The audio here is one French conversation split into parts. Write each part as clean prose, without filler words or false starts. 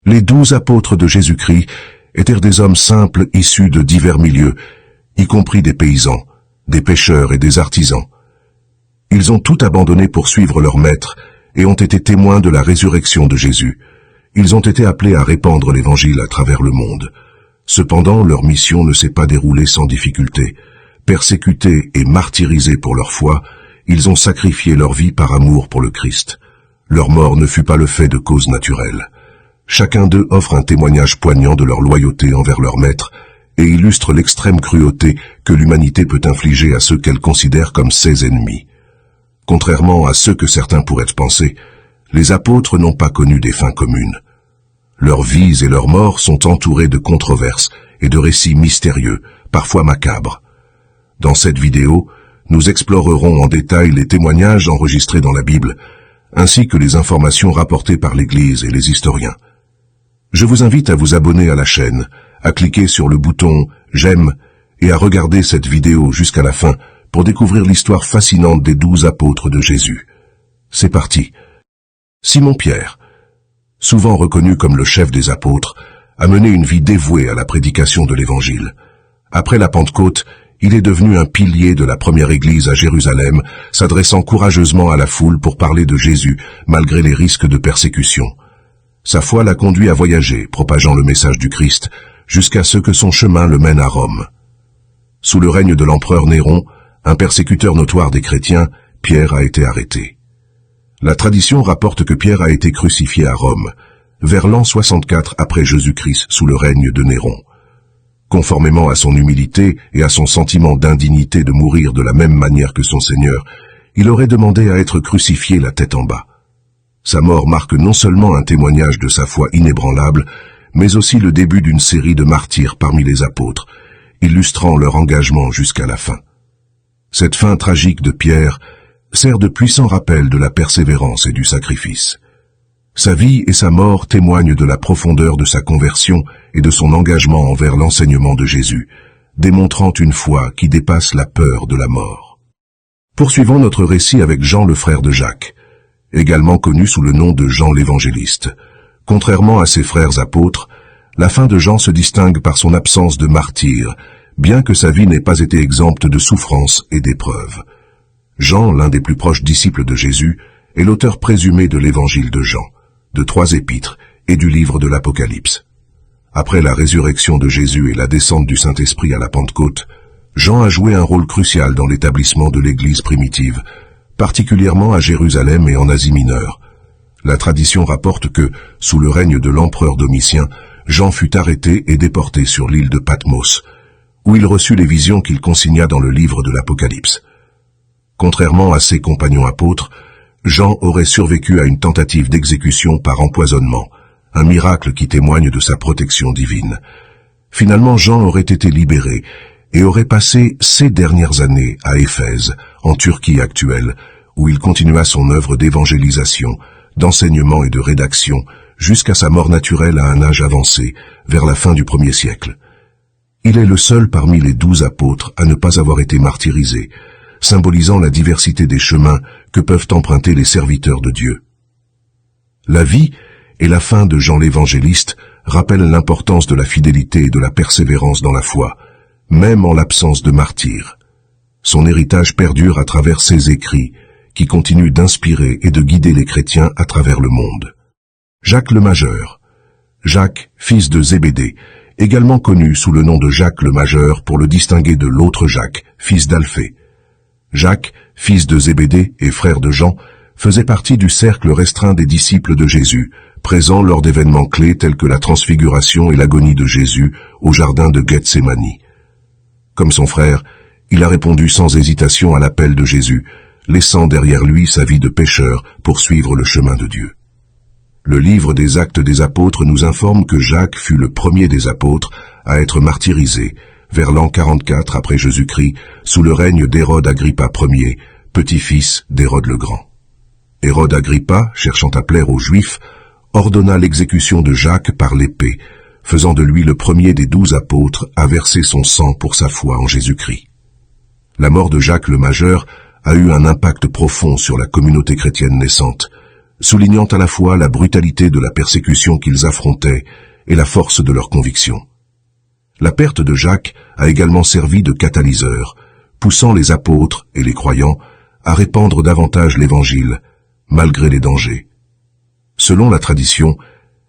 Les 12 apôtres de Jésus-Christ étaient des hommes simples issus de divers milieux, y compris des paysans, des pêcheurs et des artisans. Ils ont tout abandonné pour suivre leur maître et ont été témoins de la résurrection de Jésus. Ils ont été appelés à répandre l'évangile à travers le monde. Cependant, leur mission ne s'est pas déroulée sans difficulté. Persécutés et martyrisés pour leur foi, ils ont sacrifié leur vie par amour pour le Christ. Leur mort ne fut pas le fait de cause naturelle. Chacun d'eux offre un témoignage poignant de leur loyauté envers leur maître et illustre l'extrême cruauté que l'humanité peut infliger à ceux qu'elle considère comme ses ennemis. Contrairement à ce que certains pourraient penser, les apôtres n'ont pas connu des fins communes. Leurs vies et leurs morts sont entourées de controverses et de récits mystérieux, parfois macabres. Dans cette vidéo, nous explorerons en détail les témoignages enregistrés dans la Bible, ainsi que les informations rapportées par l'Église et les historiens. Je vous invite à vous abonner à la chaîne, à cliquer sur le bouton « J'aime » et à regarder cette vidéo jusqu'à la fin pour découvrir l'histoire fascinante des 12 apôtres de Jésus. C'est parti. Simon-Pierre, souvent reconnu comme le chef des apôtres, a mené une vie dévouée à la prédication de l'Évangile. Après la Pentecôte, il est devenu un pilier de la première église à Jérusalem, s'adressant courageusement à la foule pour parler de Jésus, malgré les risques de persécution. Sa foi l'a conduit à voyager, propageant le message du Christ, jusqu'à ce que son chemin le mène à Rome. Sous le règne de l'empereur Néron, un persécuteur notoire des chrétiens, Pierre a été arrêté. La tradition rapporte que Pierre a été crucifié à Rome, vers l'an 64 après Jésus-Christ, sous le règne de Néron. Conformément à son humilité et à son sentiment d'indignité de mourir de la même manière que son Seigneur, il aurait demandé à être crucifié la tête en bas. Sa mort marque non seulement un témoignage de sa foi inébranlable, mais aussi le début d'une série de martyrs parmi les apôtres, illustrant leur engagement jusqu'à la fin. Cette fin tragique de Pierre sert de puissant rappel de la persévérance et du sacrifice. Sa vie et sa mort témoignent de la profondeur de sa conversion et de son engagement envers l'enseignement de Jésus, démontrant une foi qui dépasse la peur de la mort. Poursuivons notre récit avec Jean le frère de Jacques, également connu sous le nom de Jean l'évangéliste. Contrairement à ses frères apôtres, la fin de Jean se distingue par son absence de martyr, bien que sa vie n'ait pas été exempte de souffrances et d'épreuves. Jean, l'un des plus proches disciples de Jésus, est l'auteur présumé de l'évangile de Jean, de 3 épîtres et du livre de l'Apocalypse. Après la résurrection de Jésus et la descente du Saint-Esprit à la Pentecôte, Jean a joué un rôle crucial dans l'établissement de l'Église primitive, particulièrement à Jérusalem et en Asie mineure. La tradition rapporte que, sous le règne de l'empereur Domitien, Jean fut arrêté et déporté sur l'île de Patmos, où il reçut les visions qu'il consigna dans le livre de l'Apocalypse. Contrairement à ses compagnons apôtres, Jean aurait survécu à une tentative d'exécution par empoisonnement, un miracle qui témoigne de sa protection divine. Finalement, Jean aurait été libéré et aurait passé ses dernières années à Éphèse, en Turquie actuelle, où il continua son œuvre d'évangélisation, d'enseignement et de rédaction, jusqu'à sa mort naturelle à un âge avancé, vers la fin du 1er siècle. Il est le seul parmi les 12 apôtres à ne pas avoir été martyrisé, symbolisant la diversité des chemins que peuvent emprunter les serviteurs de Dieu. La vie et la fin de Jean l'évangéliste rappellent l'importance de la fidélité et de la persévérance dans la foi, même en l'absence de martyrs. Son héritage perdure à travers ses écrits, qui continuent d'inspirer et de guider les chrétiens à travers le monde. Jacques le Majeur. Jacques, fils de Zébédée, également connu sous le nom de Jacques le Majeur pour le distinguer de l'autre Jacques, fils d'Alphée. Jacques, fils de Zébédée et frère de Jean, faisait partie du cercle restreint des disciples de Jésus, présents lors d'événements clés tels que la transfiguration et l'agonie de Jésus au jardin de Gethsémani. Comme son frère, il a répondu sans hésitation à l'appel de Jésus, laissant derrière lui sa vie de pécheur pour suivre le chemin de Dieu. Le livre des Actes des Apôtres nous informe que Jacques fut le premier des apôtres à être martyrisé, vers l'an 44 après Jésus-Christ, sous le règne d'Hérode Agrippa Ier, petit-fils d'Hérode le Grand. Hérode Agrippa, cherchant à plaire aux Juifs, ordonna l'exécution de Jacques par l'épée, faisant de lui le premier des 12 apôtres à verser son sang pour sa foi en Jésus-Christ. La mort de Jacques le Majeur a eu un impact profond sur la communauté chrétienne naissante, soulignant à la fois la brutalité de la persécution qu'ils affrontaient et la force de leurs convictions. La perte de Jacques a également servi de catalyseur, poussant les apôtres et les croyants à répandre davantage l'Évangile, malgré les dangers. Selon la tradition,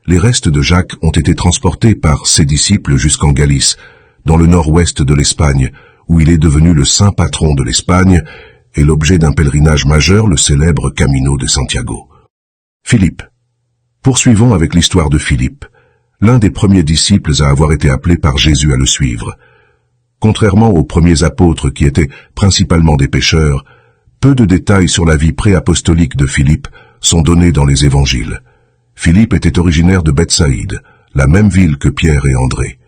les restes de Jacques ont été transportés par ses disciples jusqu'en Galice, dans le nord-ouest de l'Espagne, où il est devenu le saint patron de l'Espagne et l'objet d'un pèlerinage majeur, le célèbre Camino de Santiago. Philippe. Poursuivons avec l'histoire de Philippe, l'un des premiers disciples à avoir été appelé par Jésus à le suivre. Contrairement aux premiers apôtres qui étaient principalement des pêcheurs, peu de détails sur la vie pré-apostolique de Philippe sont donnés dans les évangiles. Philippe était originaire de Bethsaïde, la même ville que Pierre et André.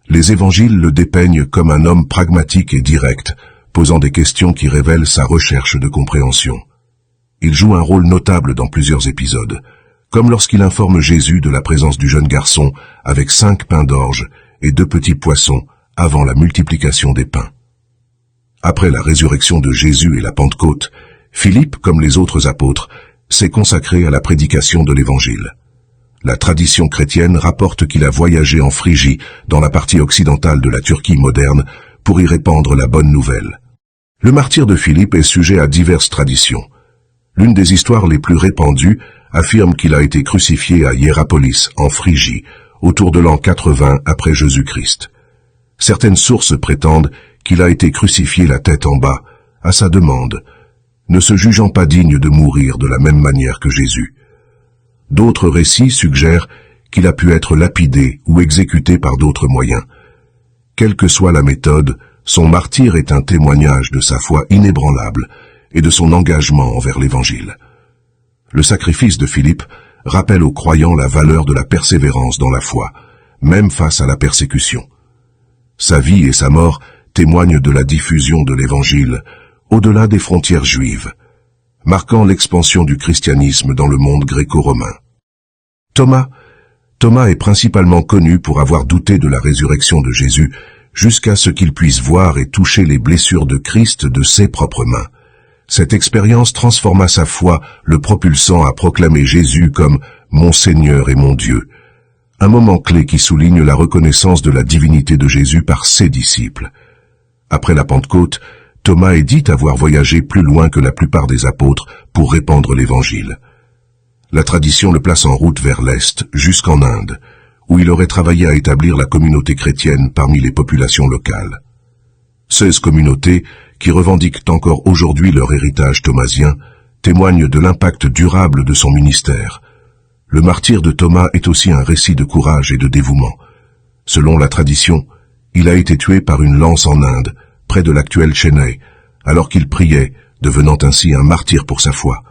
Les évangiles le dépeignent comme un homme pragmatique et direct, posant des questions qui révèlent sa recherche de compréhension. Il joue un rôle notable dans plusieurs épisodes, comme lorsqu'il informe Jésus de la présence du jeune garçon avec 5 pains d'orge et 2 petits poissons avant la multiplication des pains. Après la résurrection de Jésus et la Pentecôte, Philippe, comme les autres apôtres, s'est consacré à la prédication de l'Évangile. La tradition chrétienne rapporte qu'il a voyagé en Phrygie, dans la partie occidentale de la Turquie moderne, pour y répandre la bonne nouvelle. Le martyre de Philippe est sujet à diverses traditions. L'une des histoires les plus répandues affirme qu'il a été crucifié à Hiérapolis, en Phrygie, autour de l'an 80 après Jésus-Christ. Certaines sources prétendent qu'il a été crucifié la tête en bas, à sa demande, ne se jugeant pas digne de mourir de la même manière que Jésus. D'autres récits suggèrent qu'il a pu être lapidé ou exécuté par d'autres moyens. Quelle que soit la méthode, son martyre est un témoignage de sa foi inébranlable et de son engagement envers l'Évangile. Le sacrifice de Philippe rappelle aux croyants la valeur de la persévérance dans la foi, même face à la persécution. Sa vie et sa mort témoignent de la diffusion de l'Évangile au-delà des frontières juives, marquant l'expansion du christianisme dans le monde gréco-romain. Thomas est principalement connu pour avoir douté de la résurrection de Jésus jusqu'à ce qu'il puisse voir et toucher les blessures de Christ de ses propres mains. Cette expérience transforma sa foi, le propulsant à proclamer Jésus comme « Mon Seigneur et mon Dieu », un moment clé qui souligne la reconnaissance de la divinité de Jésus par ses disciples. Après la Pentecôte, Thomas est dit avoir voyagé plus loin que la plupart des apôtres pour répandre l'Évangile. La tradition le place en route vers l'Est, jusqu'en Inde, où il aurait travaillé à établir la communauté chrétienne parmi les populations locales. 16 communautés, qui revendiquent encore aujourd'hui leur héritage thomasien, témoignent de l'impact durable de son ministère. Le martyre de Thomas est aussi un récit de courage et de dévouement. Selon la tradition, il a été tué par une lance en Inde, près de l'actuel Chennai, alors qu'il priait, devenant ainsi un martyr pour sa foi.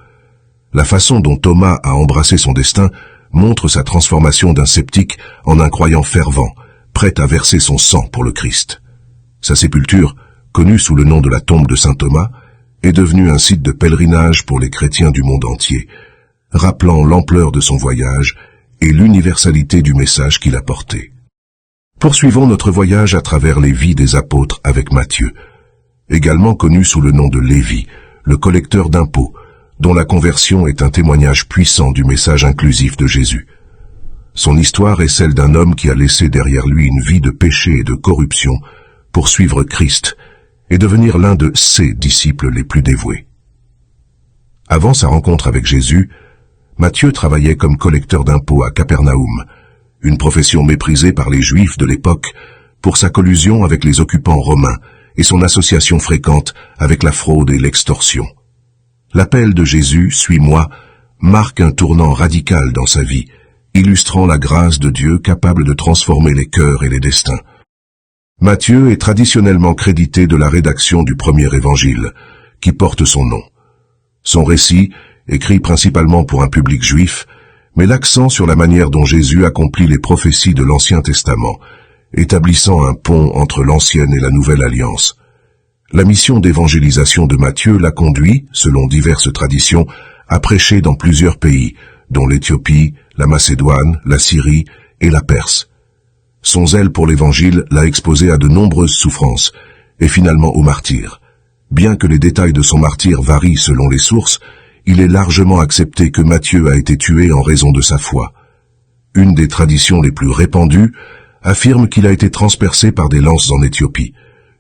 La façon dont Thomas a embrassé son destin montre sa transformation d'un sceptique en un croyant fervent, prêt à verser son sang pour le Christ. Sa sépulture, connue sous le nom de la tombe de saint Thomas, est devenue un site de pèlerinage pour les chrétiens du monde entier, rappelant l'ampleur de son voyage et l'universalité du message qu'il a porté. Poursuivons notre voyage à travers les vies des apôtres avec Matthieu, également connu sous le nom de Lévi, le collecteur d'impôts, dont la conversion est un témoignage puissant du message inclusif de Jésus. Son histoire est celle d'un homme qui a laissé derrière lui une vie de péché et de corruption pour suivre Christ et devenir l'un de ses disciples les plus dévoués. Avant sa rencontre avec Jésus, Matthieu travaillait comme collecteur d'impôts à Capernaum, une profession méprisée par les Juifs de l'époque pour sa collusion avec les occupants romains et son association fréquente avec la fraude et l'extorsion. L'appel de Jésus, « Suis-moi », marque un tournant radical dans sa vie, illustrant la grâce de Dieu capable de transformer les cœurs et les destins. Matthieu est traditionnellement crédité de la rédaction du premier évangile, qui porte son nom. Son récit, écrit principalement pour un public juif, met l'accent sur la manière dont Jésus accomplit les prophéties de l'Ancien Testament, établissant un pont entre l'Ancienne et la Nouvelle Alliance. La mission d'évangélisation de Matthieu l'a conduit, selon diverses traditions, à prêcher dans plusieurs pays, dont l'Éthiopie, la Macédoine, la Syrie et la Perse. Son zèle pour l'Évangile l'a exposé à de nombreuses souffrances, et finalement au martyre. Bien que les détails de son martyre varient selon les sources, il est largement accepté que Matthieu a été tué en raison de sa foi. Une des traditions les plus répandues affirme qu'il a été transpercé par des lances en Éthiopie,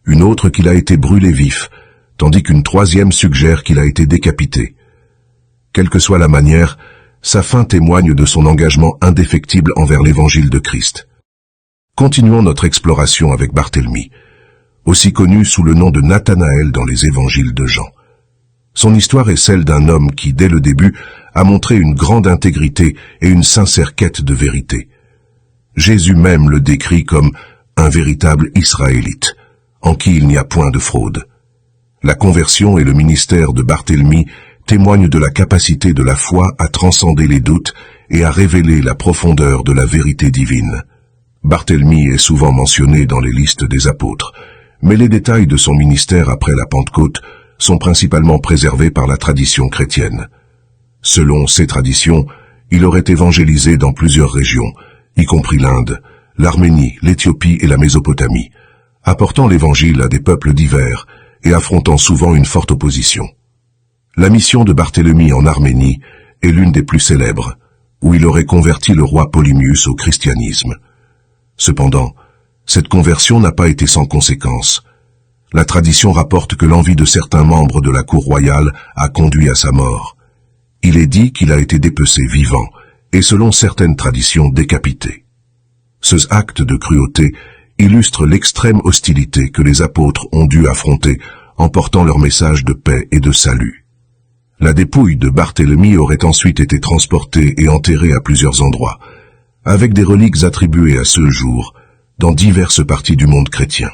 une autre qu'il a été brûlé vif, tandis qu'une troisième suggère qu'il a été décapité. Quelle que soit la manière, sa fin témoigne de son engagement indéfectible envers l'évangile de Christ. Continuons notre exploration avec Barthélemy, aussi connu sous le nom de Nathanaël dans les évangiles de Jean. Son histoire est celle d'un homme qui, dès le début, a montré une grande intégrité et une sincère quête de vérité. Jésus même le décrit comme un véritable Israélite, en qui il n'y a point de fraude. La conversion et le ministère de Barthélemy témoignent de la capacité de la foi à transcender les doutes et à révéler la profondeur de la vérité divine. Barthélemy est souvent mentionné dans les listes des apôtres, mais les détails de son ministère après la Pentecôte sont principalement préservés par la tradition chrétienne. Selon ces traditions, il aurait évangélisé dans plusieurs régions, y compris l'Inde, l'Arménie, l'Éthiopie et la Mésopotamie, apportant l'évangile à des peuples divers et affrontant souvent une forte opposition. La mission de Barthélemy en Arménie est l'une des plus célèbres, où il aurait converti le roi Polybius au christianisme. Cependant, cette conversion n'a pas été sans conséquences. La tradition rapporte que l'envie de certains membres de la cour royale a conduit à sa mort. Il est dit qu'il a été dépecé vivant, et selon certaines traditions décapité. Ce acte de cruauté illustre l'extrême hostilité que les apôtres ont dû affronter en portant leur message de paix et de salut. La dépouille de Barthélemy aurait ensuite été transportée et enterrée à plusieurs endroits, avec des reliques attribuées à ce jour dans diverses parties du monde chrétien.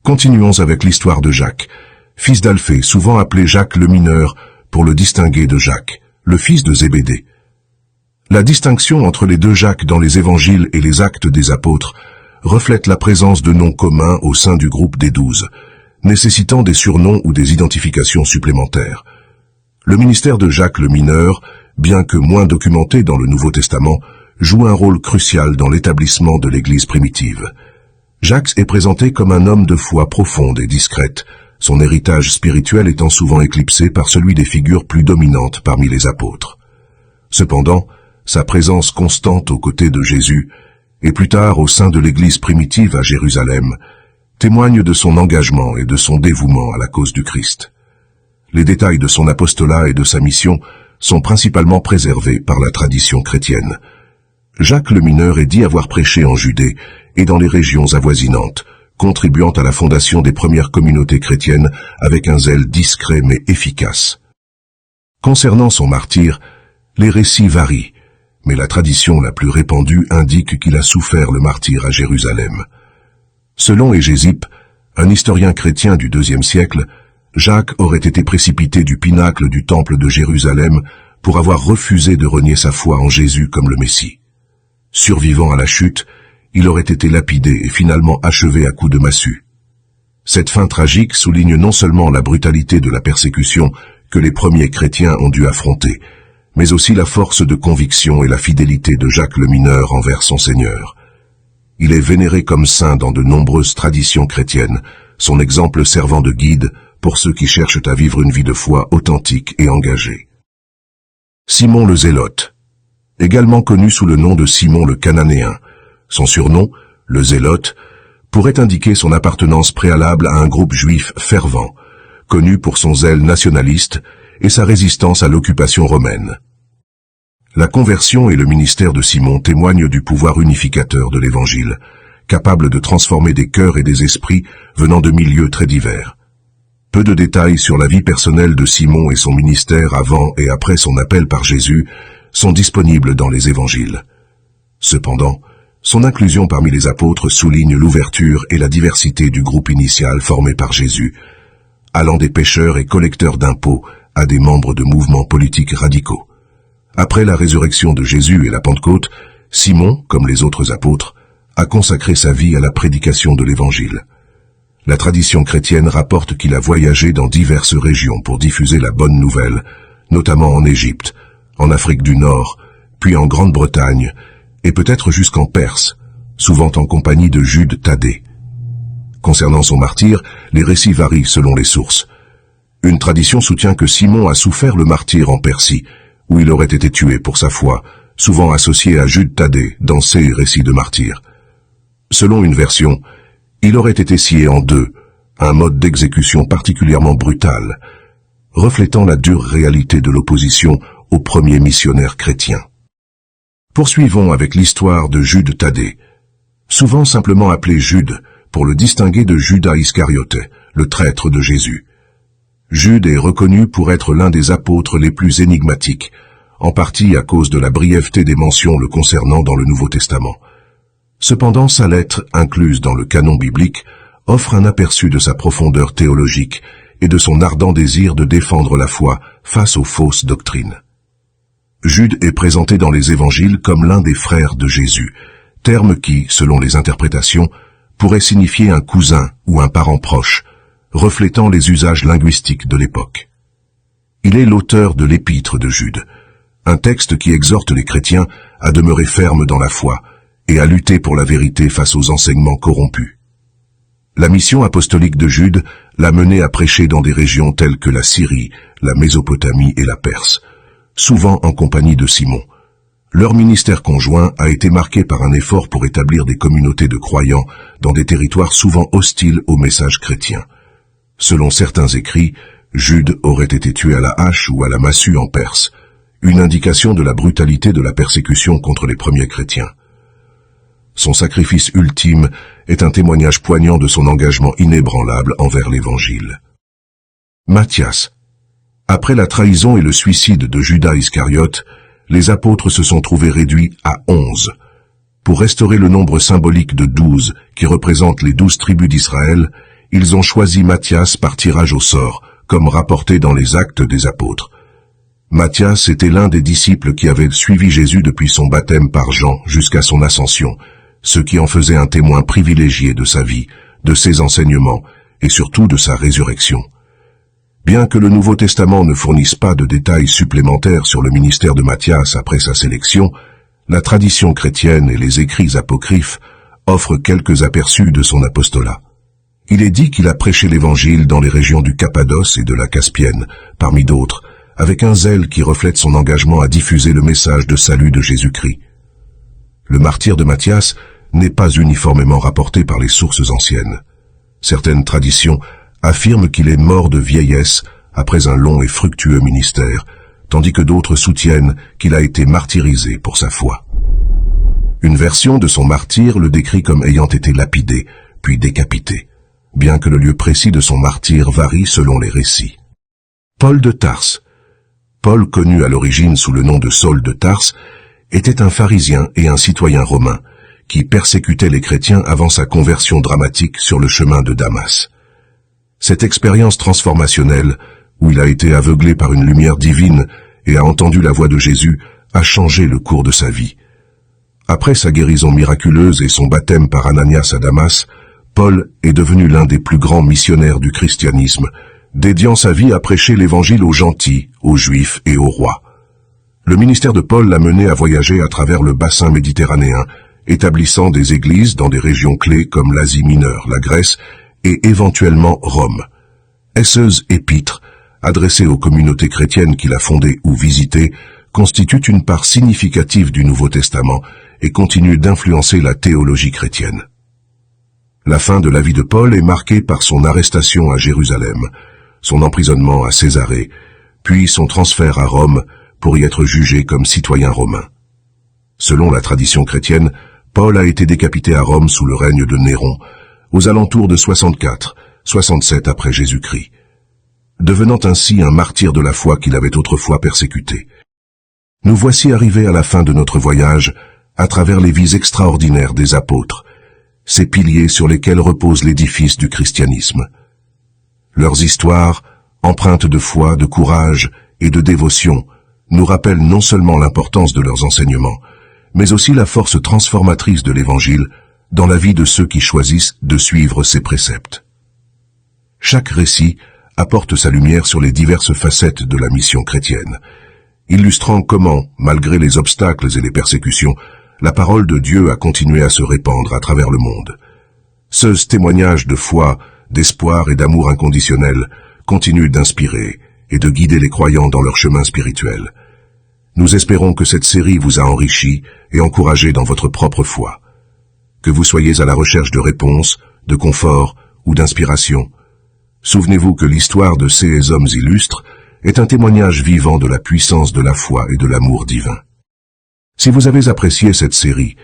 Continuons avec l'histoire de Jacques, fils d'Alphée, souvent appelé Jacques le mineur pour le distinguer de Jacques, le fils de Zébédée. La distinction entre les deux Jacques dans les évangiles et les actes des apôtres reflète la présence de noms communs au sein du groupe des 12, nécessitant des surnoms ou des identifications supplémentaires. Le ministère de Jacques le mineur, bien que moins documenté dans le Nouveau Testament, joue un rôle crucial dans l'établissement de l'Église primitive. Jacques est présenté comme un homme de foi profonde et discrète, son héritage spirituel étant souvent éclipsé par celui des figures plus dominantes parmi les apôtres. Cependant, sa présence constante aux côtés de Jésus, et plus tard au sein de l'Église primitive à Jérusalem, témoigne de son engagement et de son dévouement à la cause du Christ. Les détails de son apostolat et de sa mission sont principalement préservés par la tradition chrétienne. Jacques le mineur est dit avoir prêché en Judée et dans les régions avoisinantes, contribuant à la fondation des premières communautés chrétiennes avec un zèle discret mais efficace. Concernant son martyre, les récits varient, mais la tradition la plus répandue indique qu'il a souffert le martyre à Jérusalem. Selon Hégésippe, un historien chrétien du IIe siècle, Jacques aurait été précipité du pinacle du temple de Jérusalem pour avoir refusé de renier sa foi en Jésus comme le Messie. Survivant à la chute, il aurait été lapidé et finalement achevé à coups de massue. Cette fin tragique souligne non seulement la brutalité de la persécution que les premiers chrétiens ont dû affronter, mais aussi la force de conviction et la fidélité de Jacques le mineur envers son Seigneur. Il est vénéré comme saint dans de nombreuses traditions chrétiennes, son exemple servant de guide pour ceux qui cherchent à vivre une vie de foi authentique et engagée. Simon le Zélote, également connu sous le nom de Simon le Cananéen, son surnom, le Zélote, pourrait indiquer son appartenance préalable à un groupe juif fervent, connu pour son zèle nationaliste et sa résistance à l'occupation romaine. La conversion et le ministère de Simon témoignent du pouvoir unificateur de l'Évangile, capable de transformer des cœurs et des esprits venant de milieux très divers. Peu de détails sur la vie personnelle de Simon et son ministère avant et après son appel par Jésus sont disponibles dans les Évangiles. Cependant, son inclusion parmi les apôtres souligne l'ouverture et la diversité du groupe initial formé par Jésus, allant des pêcheurs et collecteurs d'impôts à des membres de mouvements politiques radicaux. Après la résurrection de Jésus et la Pentecôte, Simon, comme les autres apôtres, a consacré sa vie à la prédication de l'Évangile. La tradition chrétienne rapporte qu'il a voyagé dans diverses régions pour diffuser la bonne nouvelle, notamment en Égypte, en Afrique du Nord, puis en Grande-Bretagne, et peut-être jusqu'en Perse, souvent en compagnie de Jude Thaddée. Concernant son martyre, les récits varient selon les sources. Une tradition soutient que Simon a souffert le martyre en Persie, où il aurait été tué pour sa foi, souvent associé à Jude Thaddée dans ses récits de martyrs. Selon une version, il aurait été scié en deux, un mode d'exécution particulièrement brutal, reflétant la dure réalité de l'opposition aux premiers missionnaires chrétiens. Poursuivons avec l'histoire de Jude Thaddée, souvent simplement appelé Jude, pour le distinguer de Judas Iscariote, le traître de Jésus. Jude est reconnu pour être l'un des apôtres les plus énigmatiques, en partie à cause de la brièveté des mentions le concernant dans le Nouveau Testament. Cependant, sa lettre, incluse dans le canon biblique, offre un aperçu de sa profondeur théologique et de son ardent désir de défendre la foi face aux fausses doctrines. Jude est présenté dans les évangiles comme l'un des frères de Jésus, terme qui, selon les interprétations, pourrait signifier un cousin ou un parent proche, reflétant les usages linguistiques de l'époque. Il est l'auteur de l'Épître de Jude, un texte qui exhorte les chrétiens à demeurer fermes dans la foi et à lutter pour la vérité face aux enseignements corrompus. La mission apostolique de Jude l'a mené à prêcher dans des régions telles que la Syrie, la Mésopotamie et la Perse, souvent en compagnie de Simon. Leur ministère conjoint a été marqué par un effort pour établir des communautés de croyants dans des territoires souvent hostiles au message chrétien. Selon certains écrits, Jude aurait été tué à la hache ou à la massue en Perse, une indication de la brutalité de la persécution contre les premiers chrétiens. Son sacrifice ultime est un témoignage poignant de son engagement inébranlable envers l'Évangile. Matthias. Après la trahison et le suicide de Judas Iscariote, les apôtres se sont trouvés réduits à 11. Pour restaurer le nombre symbolique de 12, qui représente les 12 tribus d'Israël, ils ont choisi Matthias par tirage au sort, comme rapporté dans les Actes des Apôtres. Matthias était l'un des disciples qui avait suivi Jésus depuis son baptême par Jean jusqu'à son ascension, ce qui en faisait un témoin privilégié de sa vie, de ses enseignements et surtout de sa résurrection. Bien que le Nouveau Testament ne fournisse pas de détails supplémentaires sur le ministère de Matthias après sa sélection, la tradition chrétienne et les écrits apocryphes offrent quelques aperçus de son apostolat. Il est dit qu'il a prêché l'Évangile dans les régions du Cappadoce et de la Caspienne, parmi d'autres, avec un zèle qui reflète son engagement à diffuser le message de salut de Jésus-Christ. Le martyre de Matthias n'est pas uniformément rapporté par les sources anciennes. Certaines traditions affirment qu'il est mort de vieillesse après un long et fructueux ministère, tandis que d'autres soutiennent qu'il a été martyrisé pour sa foi. Une version de son martyre le décrit comme ayant été lapidé, puis décapité, bien que le lieu précis de son martyre varie selon les récits. Paul de Tarse. Paul, connu à l'origine sous le nom de Saul de Tarse, était un pharisien et un citoyen romain, qui persécutait les chrétiens avant sa conversion dramatique sur le chemin de Damas. Cette expérience transformationnelle, où il a été aveuglé par une lumière divine et a entendu la voix de Jésus, a changé le cours de sa vie. Après sa guérison miraculeuse et son baptême par Ananias à Damas, Paul est devenu l'un des plus grands missionnaires du christianisme, dédiant sa vie à prêcher l'Évangile aux gentils, aux juifs et aux rois. Le ministère de Paul l'a mené à voyager à travers le bassin méditerranéen, établissant des églises dans des régions clés comme l'Asie mineure, la Grèce et éventuellement Rome. Esseuse épîtres, adressées aux communautés chrétiennes qu'il a fondées ou visitées, constituent une part significative du Nouveau Testament et continuent d'influencer la théologie chrétienne. La fin de la vie de Paul est marquée par son arrestation à Jérusalem, son emprisonnement à Césarée, puis son transfert à Rome pour y être jugé comme citoyen romain. Selon la tradition chrétienne, Paul a été décapité à Rome sous le règne de Néron, aux alentours de 64-67 après Jésus-Christ, devenant ainsi un martyr de la foi qu'il avait autrefois persécuté. Nous voici arrivés à la fin de notre voyage à travers les vies extraordinaires des apôtres, ces piliers sur lesquels repose l'édifice du christianisme. Leurs histoires, empreintes de foi, de courage et de dévotion, nous rappellent non seulement l'importance de leurs enseignements, mais aussi la force transformatrice de l'Évangile dans la vie de ceux qui choisissent de suivre ses préceptes. Chaque récit apporte sa lumière sur les diverses facettes de la mission chrétienne, illustrant comment, malgré les obstacles et les persécutions, la parole de Dieu a continué à se répandre à travers le monde. Ce témoignage de foi, d'espoir et d'amour inconditionnel continue d'inspirer et de guider les croyants dans leur chemin spirituel. Nous espérons que cette série vous a enrichi et encouragé dans votre propre foi. Que vous soyez à la recherche de réponses, de confort ou d'inspiration, souvenez-vous que l'histoire de ces hommes illustres est un témoignage vivant de la puissance de la foi et de l'amour divin. Si vous avez apprécié cette série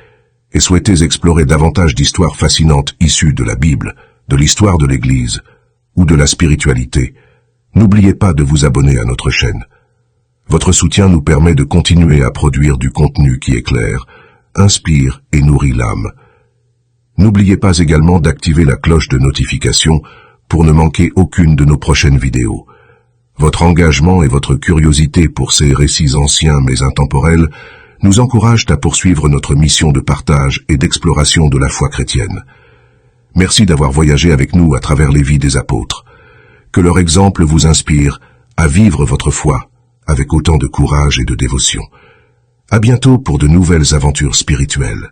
et souhaitez explorer davantage d'histoires fascinantes issues de la Bible, de l'histoire de l'Église ou de la spiritualité, n'oubliez pas de vous abonner à notre chaîne. Votre soutien nous permet de continuer à produire du contenu qui éclaire, inspire et nourrit l'âme. N'oubliez pas également d'activer la cloche de notification pour ne manquer aucune de nos prochaines vidéos. Votre engagement et votre curiosité pour ces récits anciens mais intemporels nous encouragent à poursuivre notre mission de partage et d'exploration de la foi chrétienne. Merci d'avoir voyagé avec nous à travers les vies des apôtres. Que leur exemple vous inspire à vivre votre foi avec autant de courage et de dévotion. À bientôt pour de nouvelles aventures spirituelles.